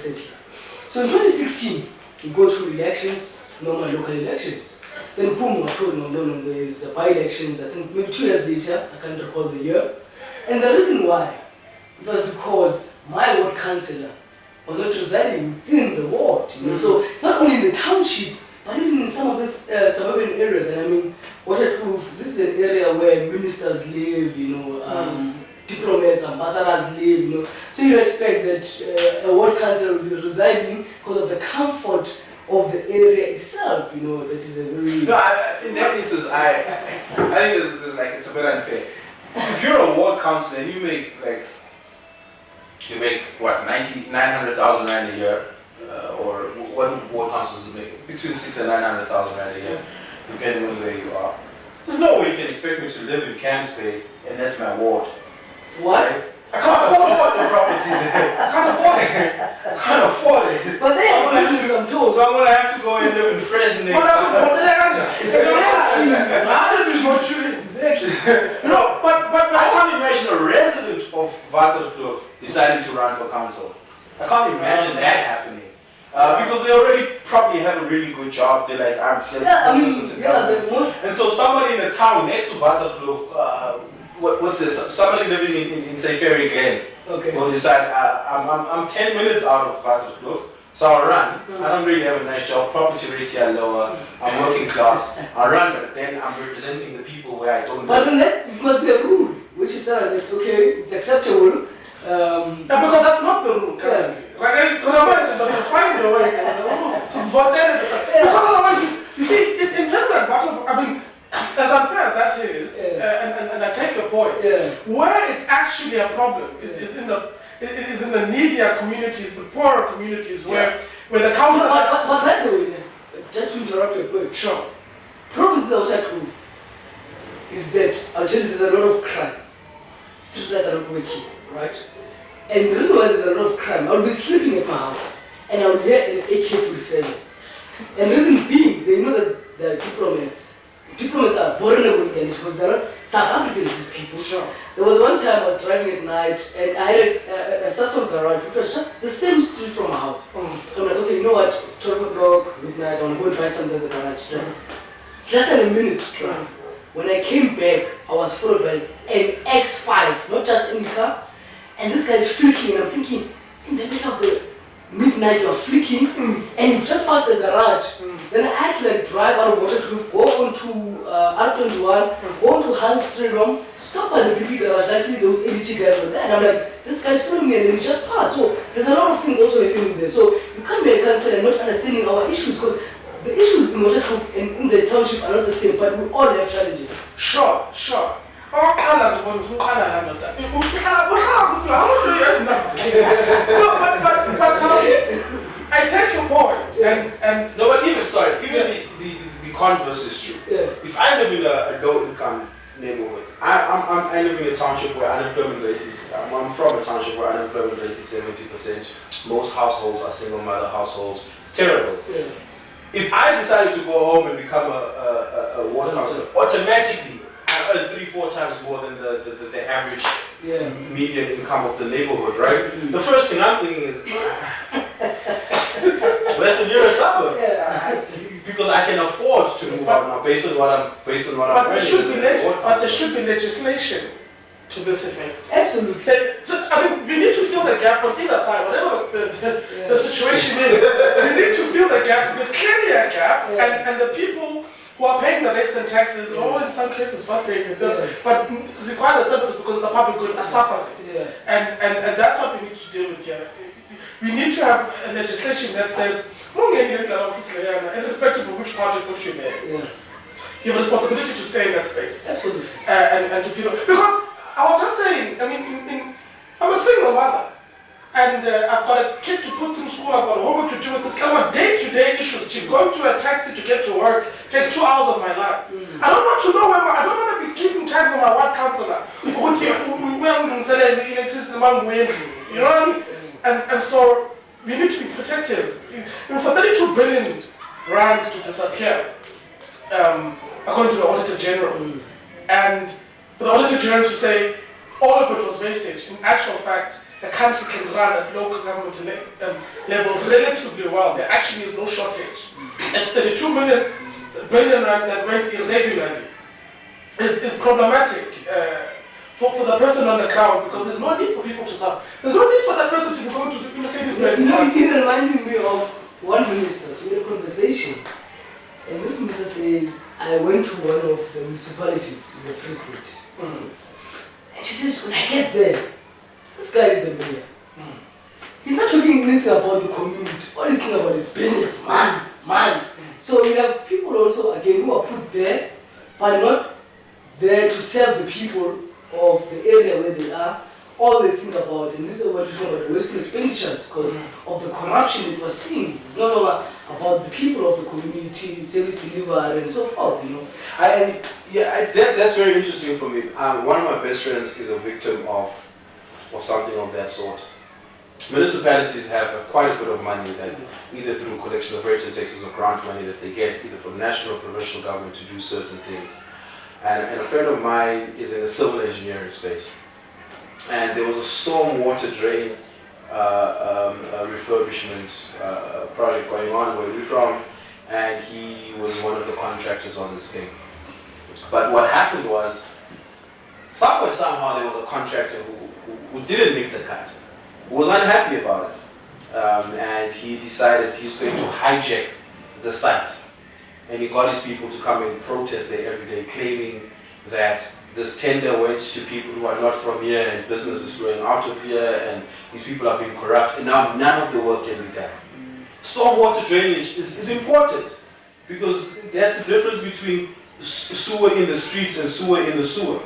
etc. So in 2016, we go through elections, normal local elections. Then boom, no, there's by-elections, I think maybe 2 years later, I can't recall the year. And the reason why, it was because my ward councillor was not residing within the ward, you know. So not only in the township, but even in some of these suburban areas. And I mean, Waterkloof, this is an area where ministers live, you know, diplomats, ambassadors live, you know. So you expect that a ward councillor will be residing because of the comfort of the area itself, you know. That is a very... No, in that instance, I think this is like, it's a bit unfair. If you're a ward councillor and you make what, 900,000 rand a year, or what do ward councillors make? Between 600,000 and 900,000 rand a year, depending on where you are. There's no way you can expect me to live in Camps Bay and that's my ward. What? Right? I can't afford the property there. I can't afford it. But then, some tools. So I'm going to have to go and live in Fresno. Exactly. No, but I can't imagine a resident of Waterkloof deciding to run for council. I can't imagine that happening. Because they already probably have a really good job. They're like, I'm just and so somebody in the town next to Waterkloof, what's this? Somebody living in say Ferry Glen will decide, I'm 10 minutes out of Waterkloof, so I'll run. I don't really have a nice job, property rates here are lower, I'm working class, I'll run, but then I'm representing the people where I don't But then that must be a rule, which is that, okay, it's acceptable. Because that's not the rule currently. Like, I could imagine that you find a way to vote in. Because otherwise, you see, in places like Waterkloof, I mean, as unfair as that is, and I take your point, where it's actually a problem is in the needier communities, the poorer communities, where the council... But by the way, just to interrupt your point, sure. Problem is the Waterkloof is that, I'll tell you, there's a lot of crime. Street lights are not working, right? And the reason why there's a lot of crime, I'll be sleeping at my house, and I'll hear an AK-47. And the reason being, they know that the diplomats are vulnerable again because they're not South Africans, these people. Sure. There was one time I was driving at night and I had a Sasol garage, which was just the same street from my house. So I'm like, okay, you know what? It's 12 o'clock, midnight, I want to go and buy something at the garage. So it's less than a minute drive. When I came back, I was followed by an X5, not just in the car. And this guy's flicking, and I'm thinking, in the middle of the midnight, you're flicking, and you've just passed the garage. Then I had to drive out of Waterkloof, go on to R21, go on to Hans Street, stop by the PP garage. Luckily, those ADT guys were there, and I'm like, this guy's following me, and then he just passed. So there's a lot of things also happening there. So you can't be a councillor and not understanding our issues, because the issues in Waterkloof and in the township are not the same, but we all have challenges. Sure. No, but I take your point, and no, but even the converse is true. If I live in a low-income neighborhood, I live in a township where unemployment rate is. I'm from a township where unemployment rate is 70%. Most households are single mother households. It's terrible. If I decided to go home and become a ward councillor, automatically I earn 3-4 times more than the average median income of the neighborhood, right? The first thing I'm thinking is, where's the nearest suburb? Because I can afford to move out now based on what I'm earning. But there should be legislation to this effect. Absolutely. So, I mean, we need to fill the gap on either side, whatever the situation is. We need to fill the gap. There's clearly a gap, and the people who are paying the rates and taxes, or in some cases not paying the bill, but require the services because of the public good, are suffering. And that's what we need to deal with here. We need to have a legislation that says, irrespective of which project which you make, you have a responsibility to stay in that space. Absolutely. And to deal with. Because I was just saying, I mean, I'm a single mother. And I've got a kid to put through school, I've got homework to do with this kind of day-to-day issues. Going to a taxi to get to work takes 2 hours of my life. I don't want to know I don't want to be keeping time for my ward councillor. You know what I mean? And so we need to be protective. You know, for 32 billion rands to disappear, according to the Auditor General, and for the Auditor General to say all of it was wastage, in actual fact, a country can run at local government level relatively well. There actually is no shortage. It's 32 billion rand that went irregularly. Is problematic for the person on the ground, because there's no need for people to suffer. There's no need for that person to go to the Mercedes-Benz. It reminded me of one minister. So we had a conversation, and this minister says, I went to one of the municipalities in the Free State. And she says, when I get there, this guy is the mayor. He's not talking anything about the community. All he's talking about is business, man. So you have people also, again, who are put there, but not there to serve the people of the area where they are. All they think about, and this is what you're talking about, the wasteful expenditures, because of the corruption that we're seeing. It's no longer about the people of the community, service delivery, and so forth, you know. That's very interesting for me. One of my best friends is a victim of something of that sort. Municipalities have quite a bit of money that either through collection of rates and taxes or grant money that they get either from national or provincial government to do certain things. And a friend of mine is in the civil engineering space. And there was a storm water drain refurbishment project going on where we're from, and he was one of the contractors on this thing. But what happened was, somehow there was a contractor who didn't make the cut, who was unhappy about it, and he decided he's going to hijack the site. And he got his people to come and protest there every day, claiming that this tender went to people who are not from here, and business is flowing out of here, and these people are being corrupt, and now none of the work can be done. Stormwater drainage is important, because that's the difference between sewer in the streets and sewer in the sewer.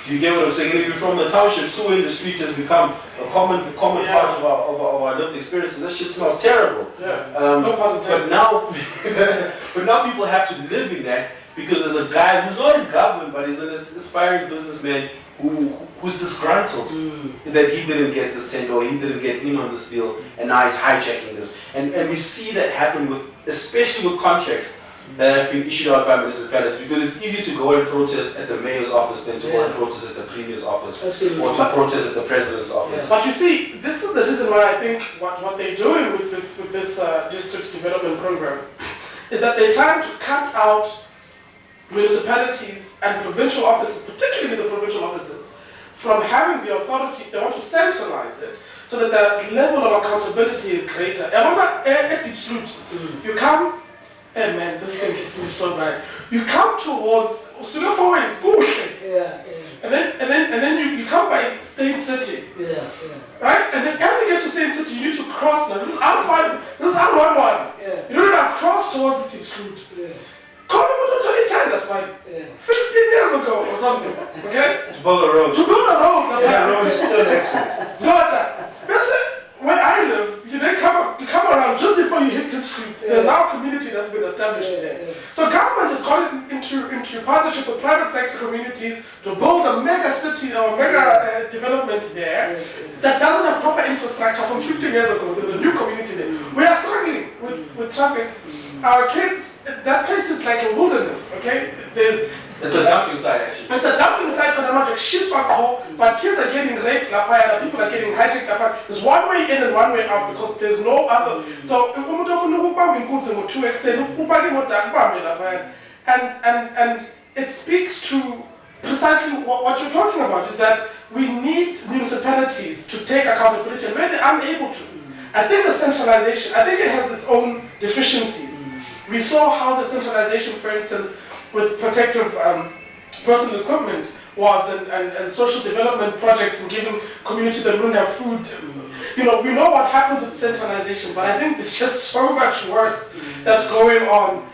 Do you get what I'm saying? And if you're from the township, sewer in the street has become a common part of our lived experiences. That shit smells terrible. No positive. But now people have to live in that, because there's a guy who's not in government, but he's an aspiring businessman who's disgruntled that he didn't get this tender or he didn't get in on this deal, and now he's hijacking this. And we see that happen especially with contracts that have been issued out by municipalities, because it's easy to go and protest at the mayor's office than to go and protest at the premier's office. Absolutely. Or to protest at the president's office. But you see, this is the reason why I think what they're doing with this district development program is that they're trying to cut out municipalities and provincial offices, particularly the provincial offices, from having the authority. They want to centralize it so that the level of accountability is greater. You come, and man, this thing hits me so bad. You come towards and then you come by State City. Right? And then as you get to State City, you need to cross now. This is R5, this is R11. You need to cross towards Deep Street. Call me to tell you 10, that's fine. 15 years ago or something. Okay? To build a road. To build a road. The road is still excellent. Where I live, you come around just before you hit the street. There's now a community that's been established there. So government has gone into partnership with private sector communities to build a mega city or mega development there that doesn't have proper infrastructure from 15 years ago. There's a new community there. We are struggling with traffic. Our kids, that place is like a wilderness, okay? It's a dumping site, actually. It's a dumping site, but kids are getting raped, people are getting hijacked. There's one way in and one way out because there's no other. So, and it speaks to precisely what you're talking about, is that we need municipalities to take accountability, and where they're unable to. I think the centralization, I think it has its own deficiencies. We saw how the centralization, for instance, with protective personal equipment was, and social development projects, and giving communities that don't have food. We know what happened with centralization, but I think it's just so much worse that's going on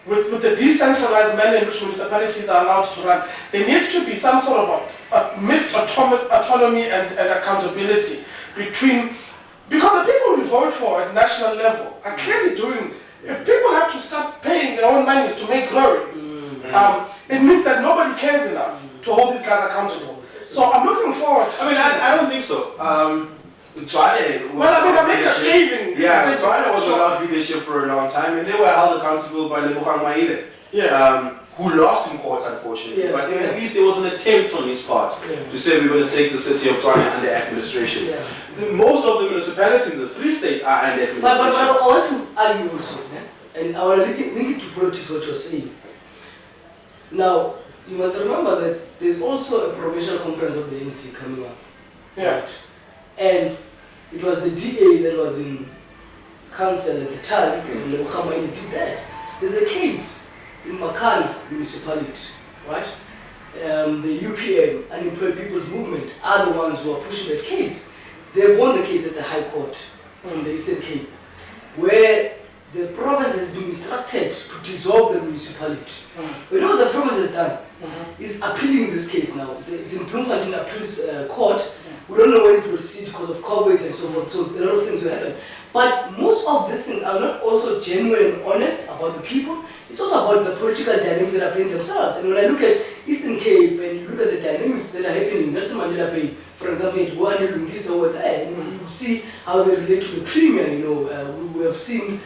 with the decentralized manner in which municipalities are allowed to run. There needs to be some sort of a mixed autonomy and accountability between. Because the people we vote for at national level are clearly doing, if people have to start paying their own monies to make roads, it means that nobody cares enough to hold these guys accountable. So I'm looking forward to I don't think so. Tshwane was without leadership for a long time, and they were held accountable by Lebogang Maile. who lost in court, unfortunately. Yeah, But yeah. at least there was an attempt on his part Yeah. to say we're going to take the city of Tshwane under administration. Yeah. Most of the municipalities in the Free State are under administration. But I want to argue also, and I want to link it to politics, what you're saying. Now, you must remember that there's also a provincial conference of the ANC coming up. Yeah. And it was the DA that was in council at the time, and Lebo Khamaini did that. There's a case in Makana municipality, right? The UPM, Unemployed People's Movement, are the ones who are pushing that case. They've won the case at the High Court in the Eastern Cape, where the province has been instructed to dissolve the municipality. You know what the province has done? Is appealing this case now. It's in Bloemfontein Appeals Court. We don't know when it will sit because of COVID and so forth, so a lot of things will happen. But most of these things are not also genuine and honest about the people. It's also about the political dynamics that are playing themselves. And when I look at Eastern Cape and you look at the dynamics that are happening in Nelson Mandela Bay, for example, at Boani Lungisa over there, you see how they relate to the premier. We have seen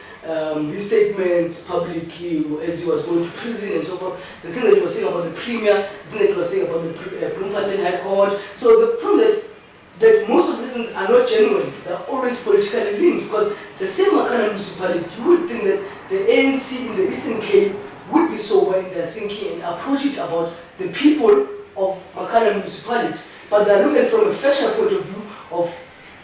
his statements publicly as he was going to prison and so forth. The thing that he was saying about the premier, the thing that he was saying about the Bloemfontein High Court. So the problem that most of these things are not genuine, they're always politically linked, because the same Makana municipality, you would think that the ANC in the Eastern Cape would be sober in their thinking and approach it about the people of Makana municipality. But they're looking from a factual point of view of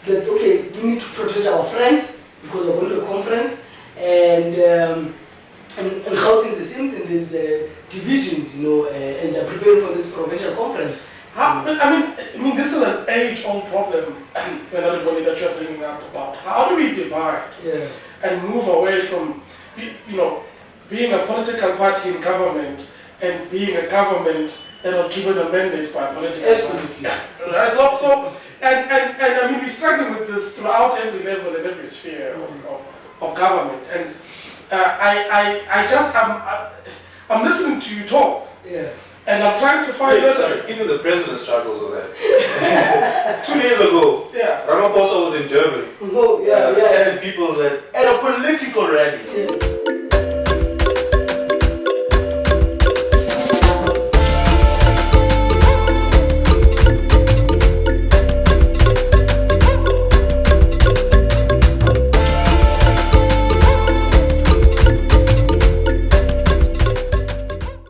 that, okay, we need to protect our friends because we're going to a conference, and Gauteng is the same thing, there's divisions, and they're preparing for this provincial conference. I mean, this is an age-old problem when everybody that you're bringing up about. How do we divide and move away from, being a political party in government and being a government that was given a mandate by a political Absolutely. party? Right. So, I mean, we're struggling with this throughout every level and every sphere of government. And I'm listening to you talk. Yeah. And I'm trying to find Even the president struggles with that. 2 days ago, Ramaphosa was in Durban Oh, yeah. telling people that at a political rally,